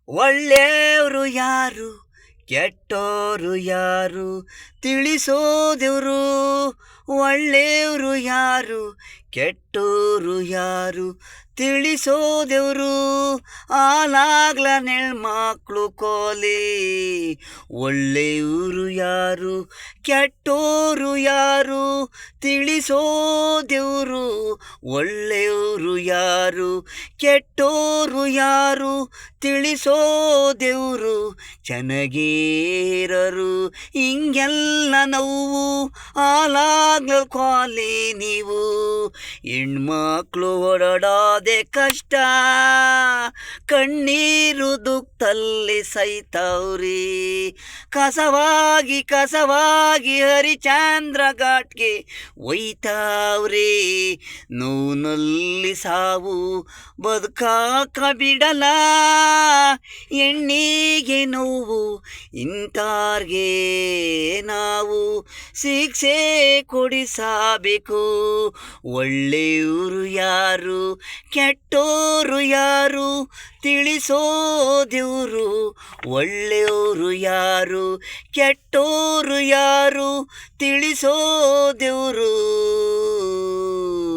ಒಳ್ಳೆಯವರು ಯಾರು ಕೆಟ್ಟೋರು ಯಾರು ತಿಳಿಸೋದೆವರು. ಒಳ್ಳೆಯವರು ಯಾರು ಕೆಟ್ಟೋರು ಯಾರು ತಿಳಿಸೋದೆವರು. ಆಲಾಗ್ಲ ನೆಳ್ಮಕ್ಳು ಕೋಲಿ. ಒಳ್ಳೆಯವರು ಯಾರು ಕೆಟ್ಟೋರು ಯಾರು ತಿಳಿಸೋದೆವರು. ಒಳ್ಳೆಯವರು ಯಾರು ಕೆಟ್ಟೋರು ಯಾರು ತಿಳಿಸೋದೆವರು. ಚೆನ್ನಾಗೇರರು ಹಿಂಗೆಲ್ಲ ನೋವು ಆಲಾಗ್ಲ ಕ್ವಾಲಿ ನೀವು. ಹೆಣ್ಮಕ್ಳು ಓಡಾಡೋದೆ ಕಷ್ಟ, ಕಣ್ಣೀರು ದುಃಖದಲ್ಲಿ ಸೈತವ್ರಿ. ಕಸವಾಗಿ ಕಸವಾಗಿ ಹರಿಶ್ಚಂದ್ರ ಘಾಟ್ಗೆ ಒಯ್ತಾವ್ರಿ. ನೋವಿನಲ್ಲಿ ಸಾವು ಬದುಕಾಕ ಬಿಡಲ. ಹೆಣ್ಣಿಗೆ ನೋವು ಇಂಥವ್ರಿಗೆ ನಾವು ಶಿಕ್ಷೆ ಕೊಡಿಸಬೇಕು. ಒಳ್ಳೆಯವರು ಯಾರು ಕೆಟ್ಟೋರು ಯಾರು ತಿಳಿಸೋದೆವರು. ಒಳ್ಳೆಯವರು ಯಾರು ಕೆಟ್ಟೋರು ಯಾರು ತಿಳಿಸೋದೆವರು.